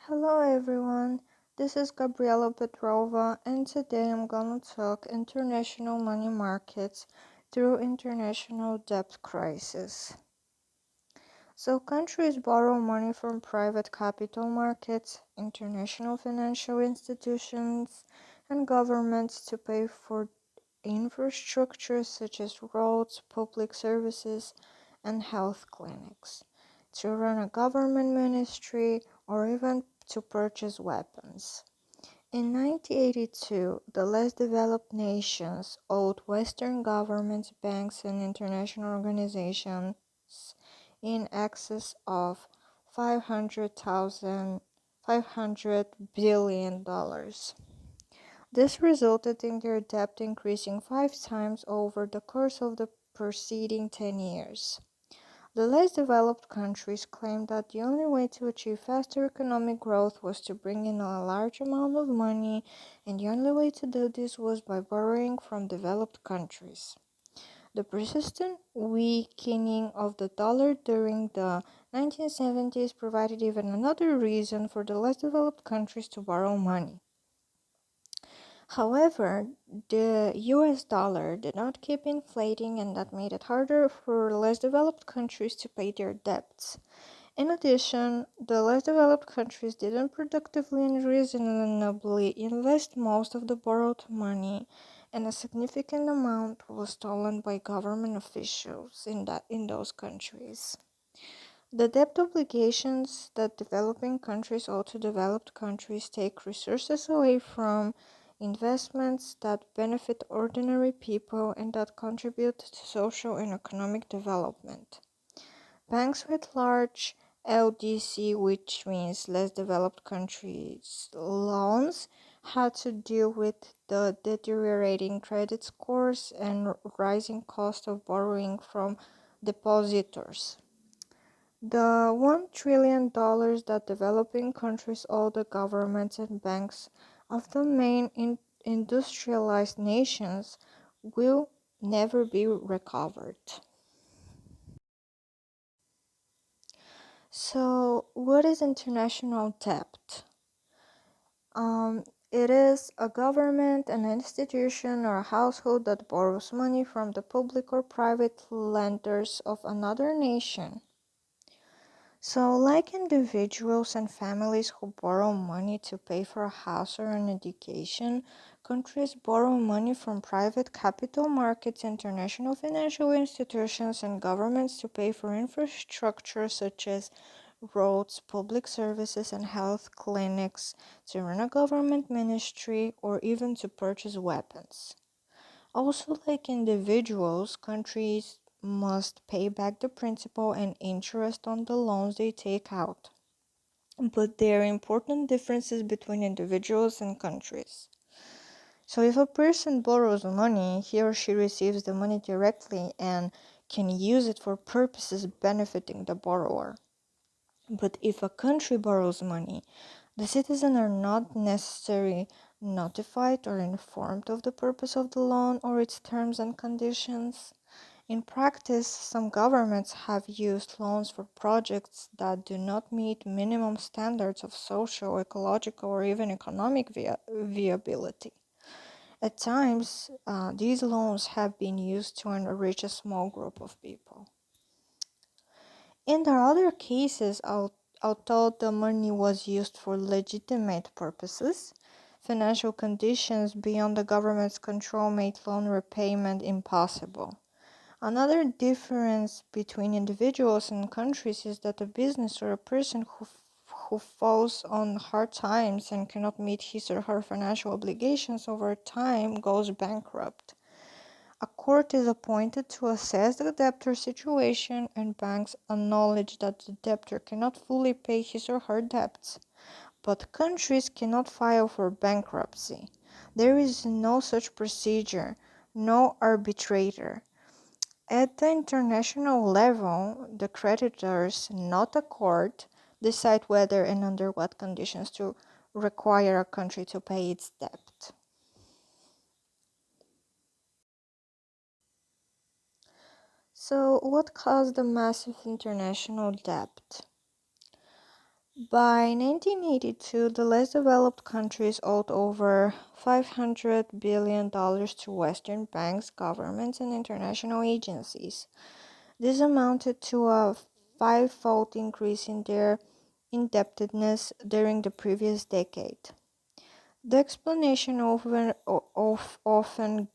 Hello everyone, this is Gabriela Petrova and today I'm gonna talk international money markets through international debt crisis. So countries borrow money from private capital markets, international financial institutions, and governments to pay for infrastructure such as roads, public services, and health clinics, to run a government ministry, or even to purchase weapons. In 1982, the less developed nations owed Western governments, banks, and international organizations in excess of 500 billion dollars. This resulted in their debt increasing 5 times over the course of the preceding 10 years. The less developed countries claimed that the only way to achieve faster economic growth was to bring in a large amount of money, and the only way to do this was by borrowing from developed countries. The persistent weakening of the dollar during the 1970s provided even another reason for the less developed countries to borrow money. However, the US dollar did not keep inflating, and that made it harder for less developed countries to pay their debts. In addition, the less developed countries didn't productively and reasonably invest most of the borrowed money, and a significant amount was stolen by government officials in those countries. The debt obligations that developing countries owe to developed countries take resources away from investments that benefit ordinary people and that contribute to social and economic development. Banks with large LDC, which means less developed countries loans, had to deal with the deteriorating credit scores and rising cost of borrowing from depositors. The $1 trillion that developing countries owe the governments and banks of the main industrialized nations will never be recovered. So, what is international debt? It is a government, an institution, or a household that borrows money from the public or private lenders of another nation. So, like individuals and families who borrow money to pay for a house or an education, countries borrow money from private capital markets, international financial institutions, and governments to pay for infrastructure such as roads, public services, and health clinics, to run a government ministry, or even to purchase weapons. Also, like individuals, countries must pay back the principal and interest on the loans they take out. But there are important differences between individuals and countries. So, if a person borrows money, he or she receives the money directly and can use it for purposes benefiting the borrower. But if a country borrows money, the citizens are not necessarily notified or informed of the purpose of the loan or its terms and conditions. In practice, some governments have used loans for projects that do not meet minimum standards of social, ecological, or even economic viability. At times, these loans have been used to enrich a small group of people. In the other cases, although the money was used for legitimate purposes, financial conditions beyond the government's control made loan repayment impossible. Another difference between individuals and countries is that a business or a person who falls on hard times and cannot meet his or her financial obligations over time goes bankrupt. A court is appointed to assess the debtor's situation, and banks acknowledge that the debtor cannot fully pay his or her debts. But countries cannot file for bankruptcy. There is no such procedure, no arbitrator. At the international level, the creditors, not a court, decide whether and under what conditions to require a country to pay its debt. So, what caused the massive international debt? By 1982, the less developed countries owed over $500 billion to Western banks, governments, and international agencies. This amounted to a five-fold increase in their indebtedness during the previous decade. The explanation often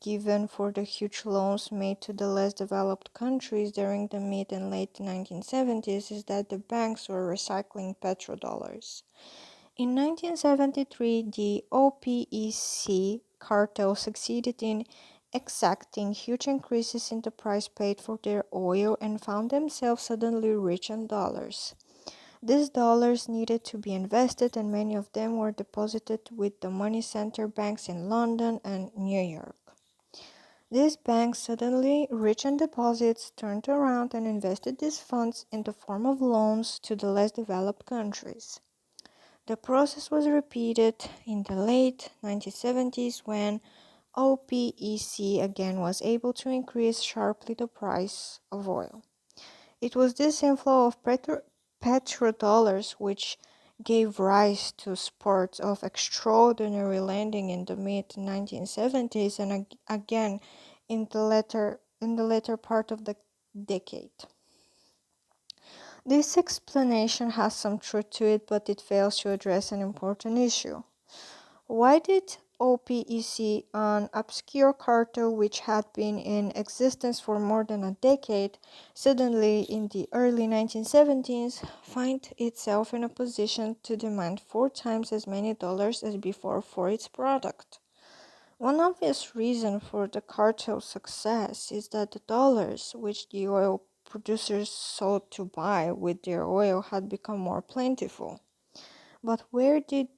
given for the huge loans made to the less developed countries during the mid and late 1970s is that the banks were recycling petrodollars. In 1973, the OPEC cartel succeeded in exacting huge increases in the price paid for their oil and found themselves suddenly rich on dollars. These dollars needed to be invested, and many of them were deposited with the money center banks in London and New York. These banks, suddenly rich on deposits, turned around and invested these funds in the form of loans to the less developed countries. The process was repeated in the late 1970s when OPEC again was able to increase sharply the price of oil. It was this inflow of petrodollars which gave rise to spurts of extraordinary lending in the mid 1970s and again in the later part of the decade. This explanation has some truth to it, but it fails to address an important issue. Why did OPEC, an obscure cartel which had been in existence for more than a decade, suddenly in the early 1970s find itself in a position to demand four times as many dollars as before for its product? One obvious reason for the cartel's success is that the dollars which the oil producers sought to buy with their oil had become more plentiful. But where did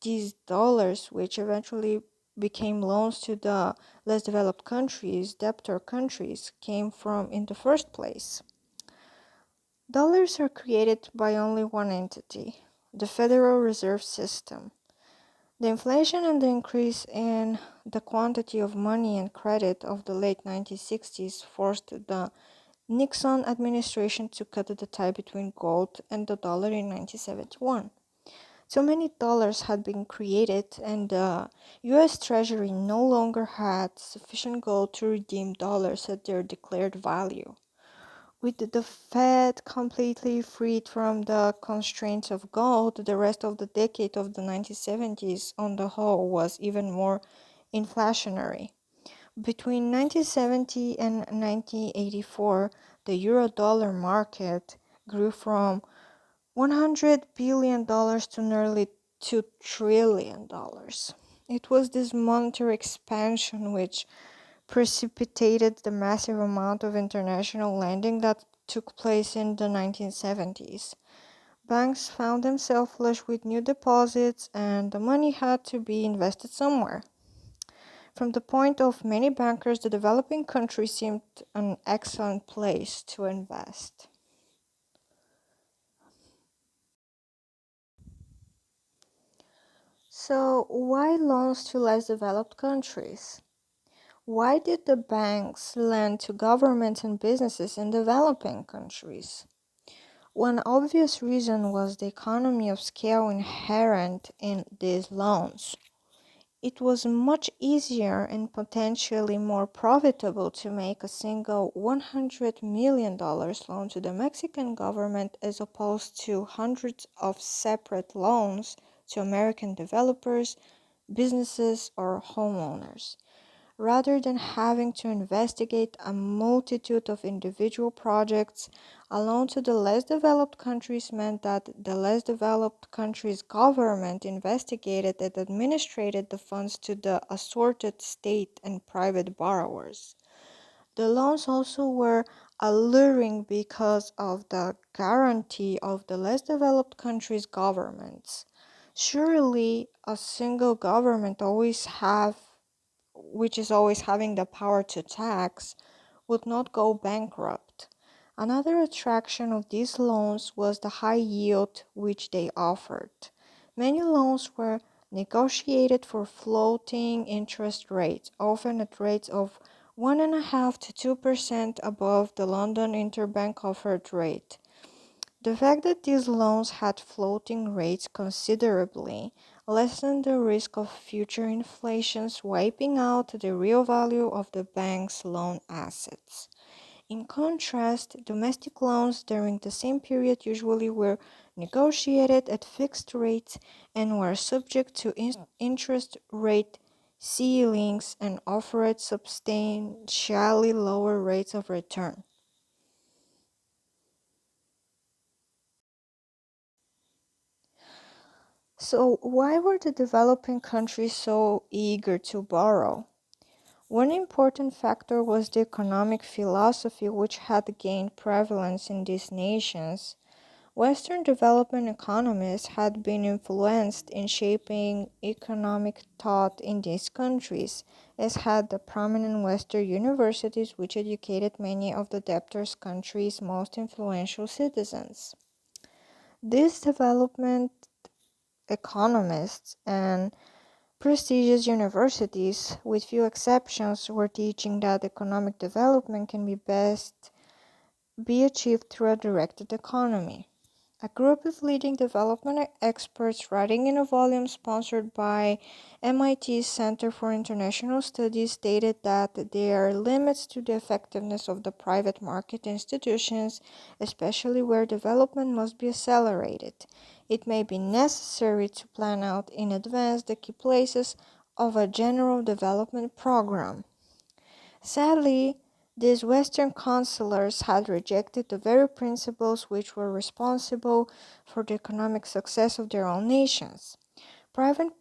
these dollars, which eventually became loans to the less developed countries, debtor countries, came from in the first place? Dollars are created by only one entity, the Federal Reserve System. The inflation and the increase in the quantity of money and credit of the late 1960s forced the Nixon administration to cut the tie between gold and the dollar in 1971. So many dollars had been created, and the US Treasury no longer had sufficient gold to redeem dollars at their declared value. With the Fed completely freed from the constraints of gold, the rest of the decade of the 1970s on the whole was even more inflationary. Between 1970 and 1984, the euro dollar market grew from $100 billion to nearly $2 trillion. It was this monetary expansion which precipitated the massive amount of international lending that took place in the 1970s. Banks found themselves flush with new deposits, and the money had to be invested somewhere. From the point of many bankers, the developing country seemed an excellent place to invest. So, why loans to less developed countries? Why did the banks lend to governments and businesses in developing countries? One obvious reason was the economy of scale inherent in these loans. It was much easier and potentially more profitable to make a single $100 million loan to the Mexican government as opposed to hundreds of separate loans to American developers, businesses, or homeowners. Rather than having to investigate a multitude of individual projects, a loan to the less developed countries meant that the less developed country's government investigated and administrated the funds to the assorted state and private borrowers. The loans also were alluring because of the guarantee of the less developed countries' governments. Surely, a single government always have which is always having the power to tax, would not go bankrupt. Another attraction of these loans was the high yield which they offered. Many loans were negotiated for floating interest rates, often at rates of 1.5 to 2% above the London Interbank offered rate. The fact that these loans had floating rates considerably lessened the risk of future inflations wiping out the real value of the bank's loan assets. In contrast, domestic loans during the same period usually were negotiated at fixed rates and were subject to interest rate ceilings and offered substantially lower rates of return. So, why were the developing countries so eager to borrow? One important factor was the economic philosophy which had gained prevalence in these nations. Western development economists had been influenced in shaping economic thought in these countries, as had the prominent Western universities which educated many of the debtors' countries' most influential citizens. These development economists and prestigious universities, with few exceptions, were teaching that economic development can be best be achieved through a directed economy. A group of leading development experts writing in a volume sponsored by MIT's Center for International Studies stated that there are limits to the effectiveness of the private market institutions, especially where development must be accelerated. It may be necessary to plan out in advance the key places of a general development program. Sadly, these Western counselors had rejected the very principles which were responsible for the economic success of their own nations. Private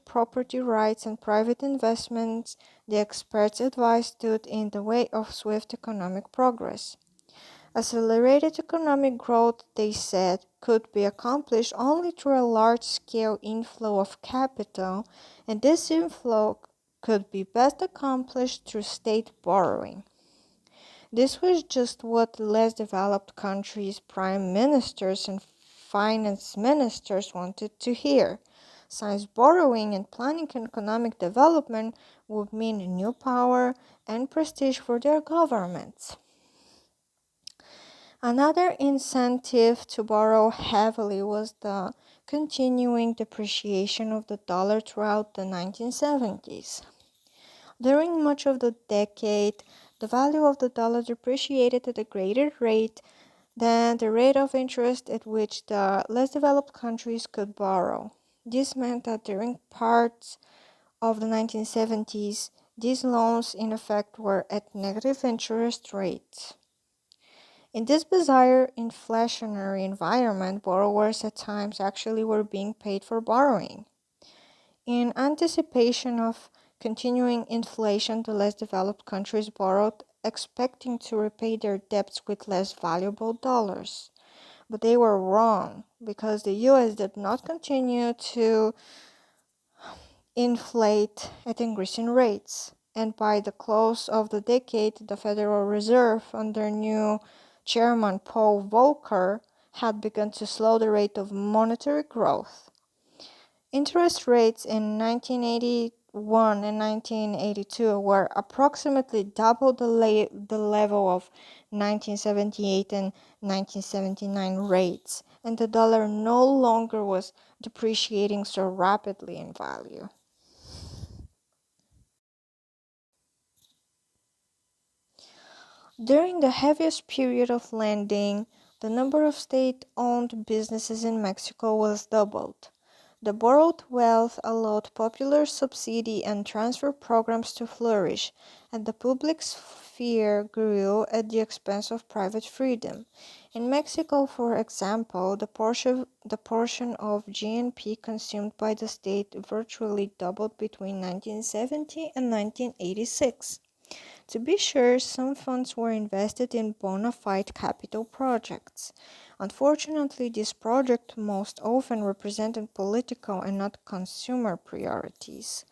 property rights and private investments, the experts advised, stood in the way of swift economic progress. Accelerated economic growth, they said, could be accomplished only through a large-scale inflow of capital, and this inflow could be best accomplished through state borrowing. This was just what less developed countries' prime ministers and finance ministers wanted to hear, since borrowing and planning economic development would mean new power and prestige for their governments. Another incentive to borrow heavily was the continuing depreciation of the dollar throughout the 1970s. During much of the decade, the value of the dollar depreciated at a greater rate than the rate of interest at which the less developed countries could borrow. This meant that during parts of the 1970s, these loans in effect were at negative interest rates. In this bizarre inflationary environment, borrowers at times actually were being paid for borrowing. In anticipation of continuing inflation, the less developed countries borrowed, expecting to repay their debts with less valuable dollars. But they were wrong because the US did not continue to inflate at increasing rates. And by the close of the decade, the Federal Reserve, under new Chairman Paul Volcker, had begun to slow the rate of monetary growth. Interest rates in 1981 and 1982 were approximately double the level of 1978 and 1979 rates, and the dollar no longer was depreciating so rapidly in value. During the heaviest period of lending, the number of state-owned businesses in Mexico was doubled. The borrowed wealth allowed popular subsidy and transfer programs to flourish, and the public sphere grew at the expense of private freedom. In Mexico, for example, the portion of GNP consumed by the state virtually doubled between 1970 and 1986. To be sure, some funds were invested in bona fide capital projects. Unfortunately, these projects most often represented political and not consumer priorities.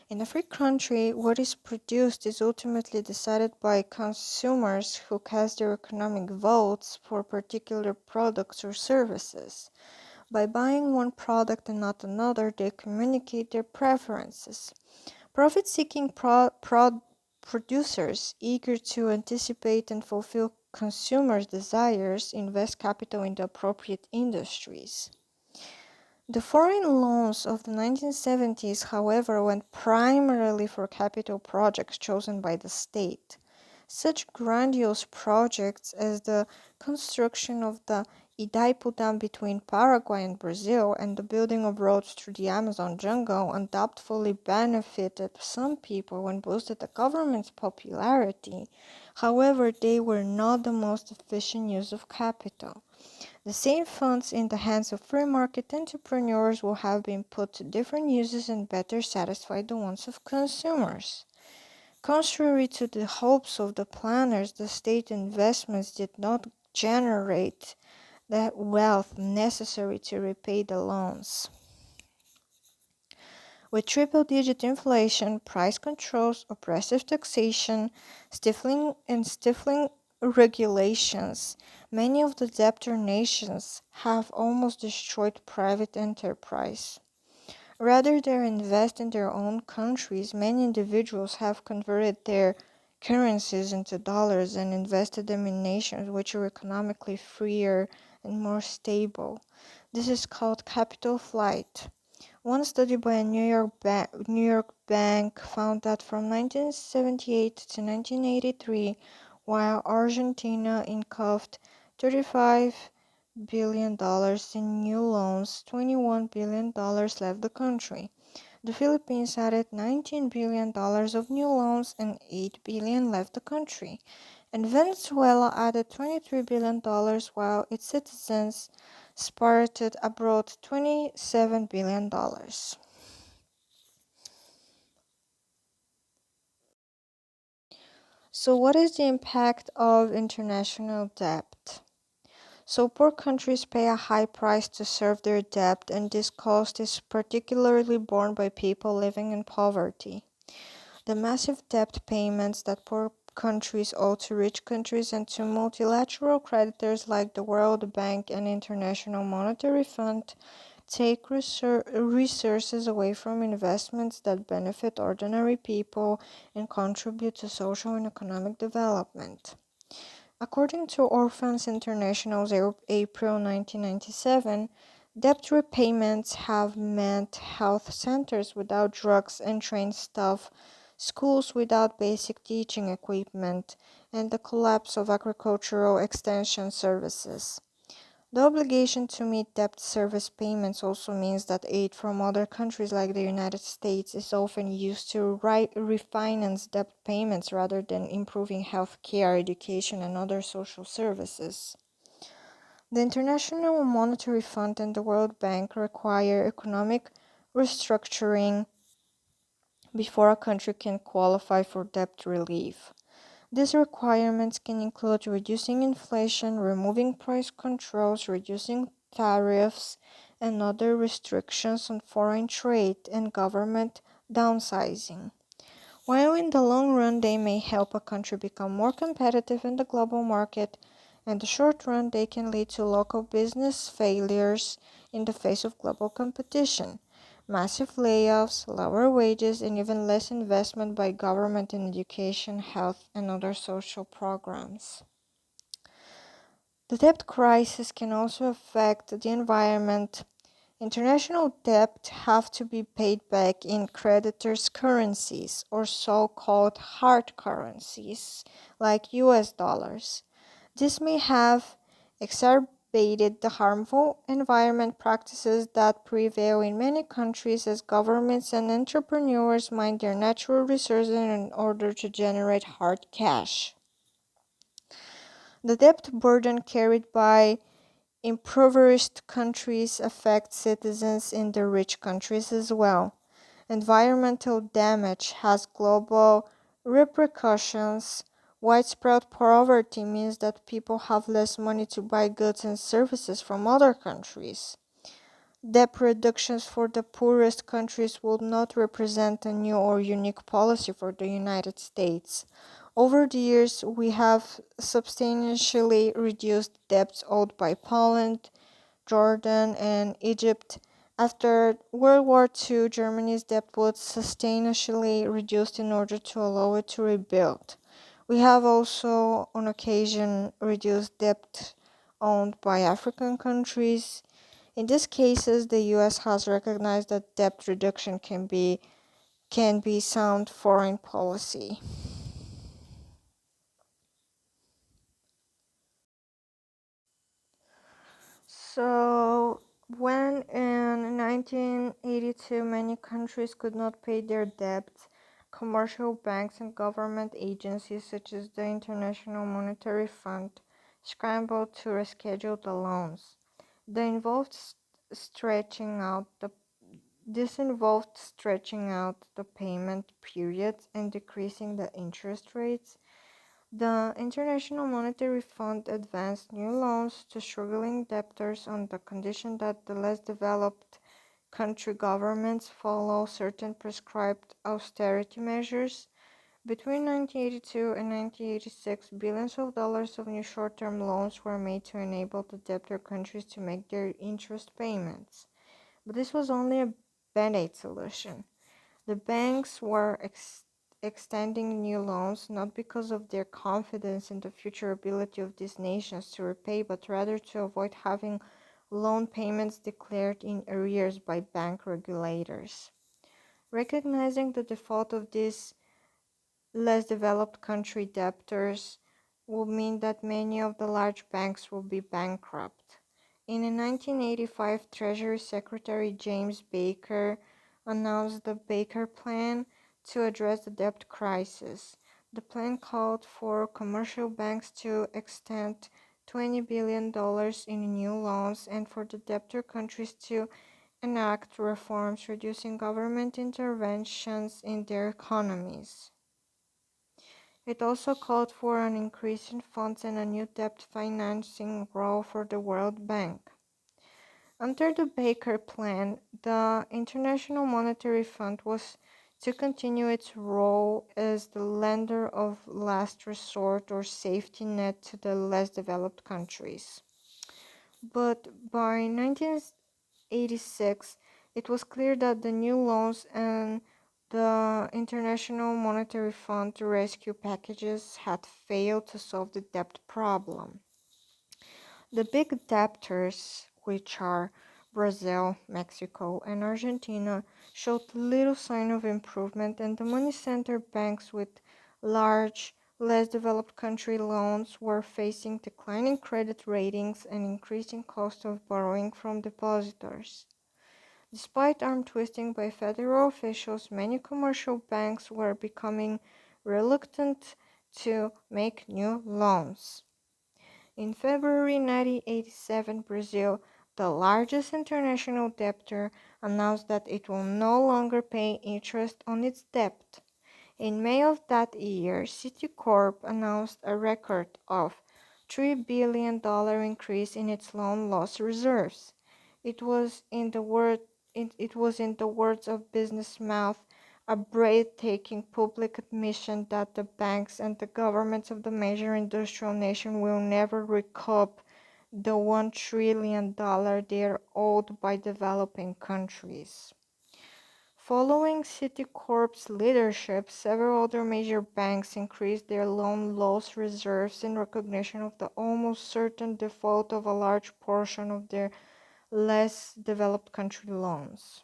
In a free country, what is produced is ultimately decided by consumers who cast their economic votes for particular products or services. By buying one product and not another, they communicate their preferences. Profit seeking producers, eager to anticipate and fulfill consumers' desires, invest capital in the appropriate industries. The foreign loans of the 1970s, however, went primarily for capital projects chosen by the state. Such grandiose projects as the construction of the Itaipu Dam between Paraguay and Brazil and the building of roads through the Amazon jungle undoubtedly benefited some people and boosted the government's popularity. However, they were not the most efficient use of capital. The same funds in the hands of free market entrepreneurs will have been put to different uses and better satisfy the wants of consumers. Contrary to the hopes of the planners, the state investments did not generate the wealth necessary to repay the loans. With triple-digit inflation, price controls, oppressive taxation, stifling regulations, many of the debtor nations have almost destroyed private enterprise. Rather than invest in their own countries, many individuals have converted their currencies into dollars and invested them in nations which are economically freer and more stable. This is called capital flight. One study by a New York bank found that from 1978 to 1983, while Argentina engulfed $35 billion in new loans, $21 billion left the country. The Philippines added $19 billion of new loans and $8 billion left the country. And Venezuela added $23 billion while its citizens spirited abroad $27 billion. So, what is the impact of international debt? So, poor countries pay a high price to serve their debt, and this cost is particularly borne by people living in poverty. The massive debt payments that poor countries owe to rich countries and to multilateral creditors like the World Bank and International Monetary Fund take resources away from investments that benefit ordinary people and contribute to social and economic development. According to Orphans International's April 1997, debt repayments have meant health centers without drugs and trained staff, schools without basic teaching equipment, and the collapse of agricultural extension services. The obligation to meet debt service payments also means that aid from other countries like the United States is often used to refinance debt payments rather than improving health care, education, and other social services. The International Monetary Fund and the World Bank require economic restructuring before a country can qualify for debt relief. These requirements can include reducing inflation, removing price controls, reducing tariffs, and other restrictions on foreign trade and government downsizing. While in the long run they may help a country become more competitive in the global market, in the short run they can lead to local business failures in the face of global competition. Massive layoffs, lower wages, and even less investment by government in education, health, and other social programs. The debt crisis can also affect the environment. International debt have to be paid back in creditors' currencies or so-called hard currencies like US dollars. This may have exacerbated the harmful environment practices that prevail in many countries as governments and entrepreneurs mine their natural resources in order to generate hard cash. The debt burden carried by impoverished countries affect citizens in the rich countries as well. Environmental damage has global repercussions. Widespread poverty means that people have less money to buy goods and services from other countries. Debt reductions for the poorest countries would not represent a new or unique policy for the United States. Over the years, we have substantially reduced debts owed by Poland, Jordan, and Egypt. After World War II, Germany's debt was substantially reduced in order to allow it to rebuild. We have also, on occasion, reduced debt owned by African countries. In these cases, the US has recognized that debt reduction can be sound foreign policy. So, when in 1982 many countries could not pay their debts, commercial banks and government agencies such as the International Monetary Fund scrambled to reschedule the loans. They involved stretching out the This involved stretching out the payment periods and decreasing the interest rates. The International Monetary Fund advanced new loans to struggling debtors on the condition that the less developed country governments follow certain prescribed austerity measures. Between 1982 and 1986, billions of dollars of new short-term loans were made to enable the debtor countries to make their interest payments. But this was only a band-aid solution. The banks were extending new loans not because of their confidence in the future ability of these nations to repay, but rather to avoid having loan payments declared in arrears by bank regulators. Recognizing the default of these less developed country debtors would mean that many of the large banks will be bankrupt. In a 1985, Treasury Secretary James Baker announced the Baker Plan to address the debt crisis. The plan called for commercial banks to extend $20 billion in new loans and for the debtor countries to enact reforms reducing government interventions in their economies. It also called for an increase in funds and a new debt financing role for the World Bank. Under the Baker Plan, the International Monetary Fund was to continue its role as the lender of last resort or safety net to the less developed countries. But by 1986, it was clear that the new loans and the International Monetary Fund rescue packages had failed to solve the debt problem. The big debtors, which are Brazil, Mexico, and Argentina, showed little sign of improvement, and the money center banks with large, less developed country loans were facing declining credit ratings and increasing cost of borrowing from depositors. Despite arm twisting by federal officials, many commercial banks were becoming reluctant to make new loans. In February 1987, Brazil, the largest international debtor, announced that it will no longer pay interest on its debt. In May of that year, Citicorp announced a record of $3 billion increase in its loan loss reserves. It was in the word it was in the words of business mouth a breathtaking public admission that the banks and the governments of the major industrial nation will never recoup the $1 trillion they are owed by developing countries. Following Citicorp's leadership, several other major banks increased their loan loss reserves in recognition of the almost certain default of a large portion of their less developed country loans.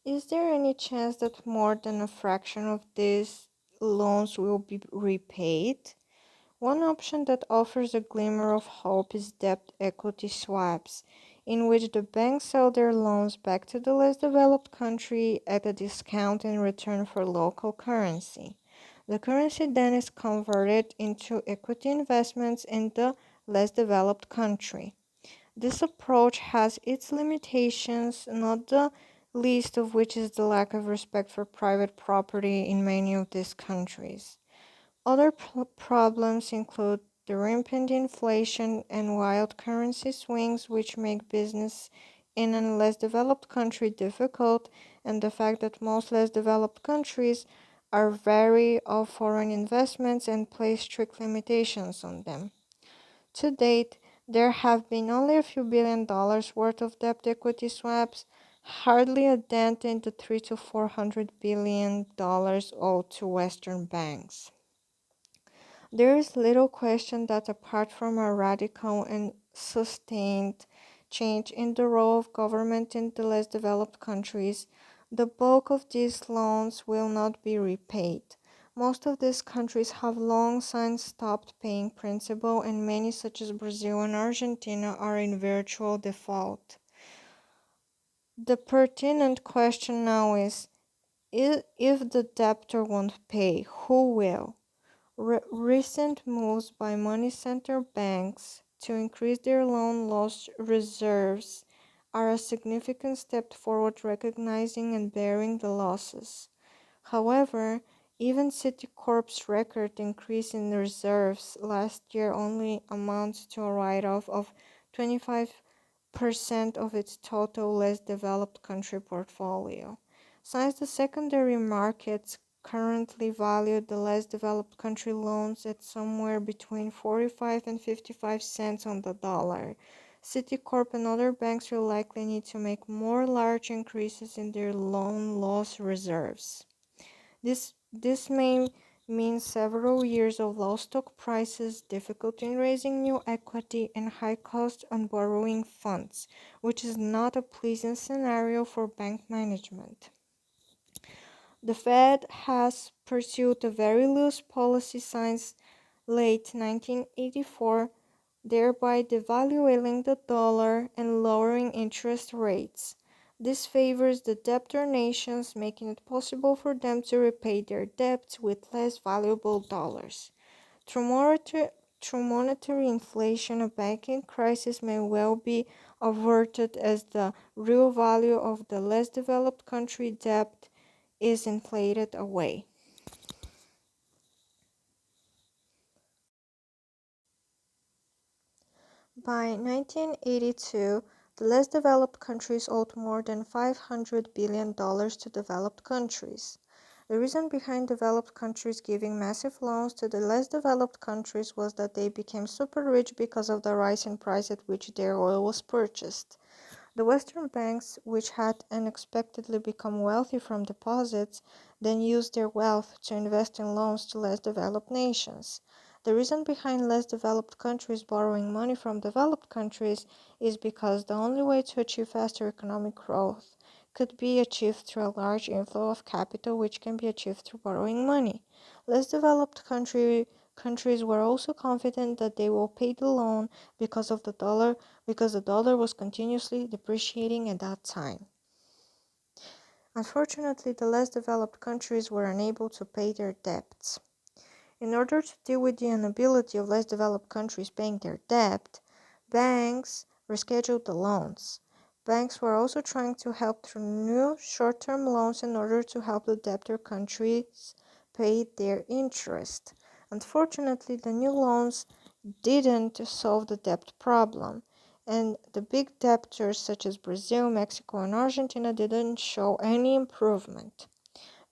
Is there any chance that more than a fraction of these loans will be repaid? One option that offers a glimmer of hope is debt equity swaps, in which the banks sell their loans back to the less developed country at a discount in return for local currency. The currency then is converted into equity investments in the less developed country. This approach has its limitations, not the least of which is the lack of respect for private property in many of these countries. Other problems include the rampant inflation and wild currency swings, which make business in a less developed country difficult, and the fact that most less developed countries are wary of foreign investments and place strict limitations on them. To date, there have been only a few $1 billion worth of debt equity swaps. hardly a dent in the 3 to 400 billion dollars owed to Western banks. There is little question that apart from a radical and sustained change in the role of government in the less developed countries, the bulk of these loans will not be repaid. Most of these countries have long since stopped paying principal, and many, such as Brazil and Argentina, are in virtual default. The pertinent question now is if the debtor won't pay, who will? Recent moves by money center banks to increase their loan loss reserves are a significant step forward recognizing and bearing the losses. However, even Citicorp's record increase in reserves last year only amounts to a write-off of 25% of its total less developed country portfolio. Since the secondary markets currently value the less developed country loans at somewhere between 45 and 55 cents on the dollar, Citicorp and other banks will likely need to make more large increases in their loan loss reserves. This may mean several years of low stock prices, difficulty in raising new equity, and high costs on borrowing funds, which is not a pleasing scenario for bank management. The Fed has pursued a very loose policy since late 1984, thereby devaluing the dollar and lowering interest rates. This favors the debtor nations, making it possible for them to repay their debts with less valuable dollars. Through monetary inflation, a banking crisis may well be averted as the real value of the less developed country debt is inflated away. By 1982, the less developed countries owed more than $500 billion to developed countries. The reason behind developed countries giving massive loans to the less developed countries was that they became super rich because of the rise in price at which their oil was purchased. The Western banks, which had unexpectedly become wealthy from deposits, then used their wealth to invest in loans to less developed nations. The reason behind less developed countries borrowing money from developed countries is because the only way to achieve faster economic growth could be achieved through a large inflow of capital, which can be achieved through borrowing money. Less developed countries were also confident that they will pay the loan because of the dollar because the dollar was continuously depreciating at that time. Unfortunately, the less developed countries were unable to pay their debts. In order to deal with the inability of less developed countries paying their debt, banks rescheduled the loans. Banks were also trying to help through new short-term loans in order to help the debtor countries pay their interest. Unfortunately, the new loans didn't solve the debt problem, and the big debtors such as Brazil, Mexico, and Argentina didn't show any improvement.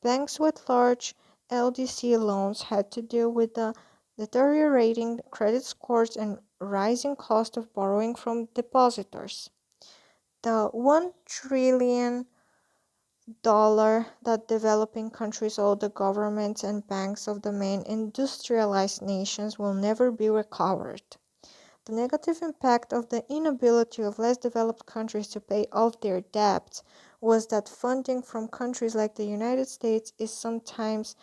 Banks with large LDC loans had to deal with the deteriorating credit scores and rising cost of borrowing from depositors. The $1 trillion that developing countries owe the governments and banks of the main industrialized nations will never be recovered. The negative impact of the inability of less developed countries to pay off their debts was that funding from countries like the United States is sometimes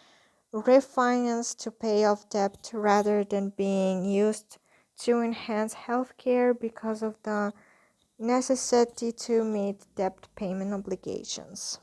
refinanced to pay off debt rather than being used to enhance healthcare because of the necessity to meet debt payment obligations.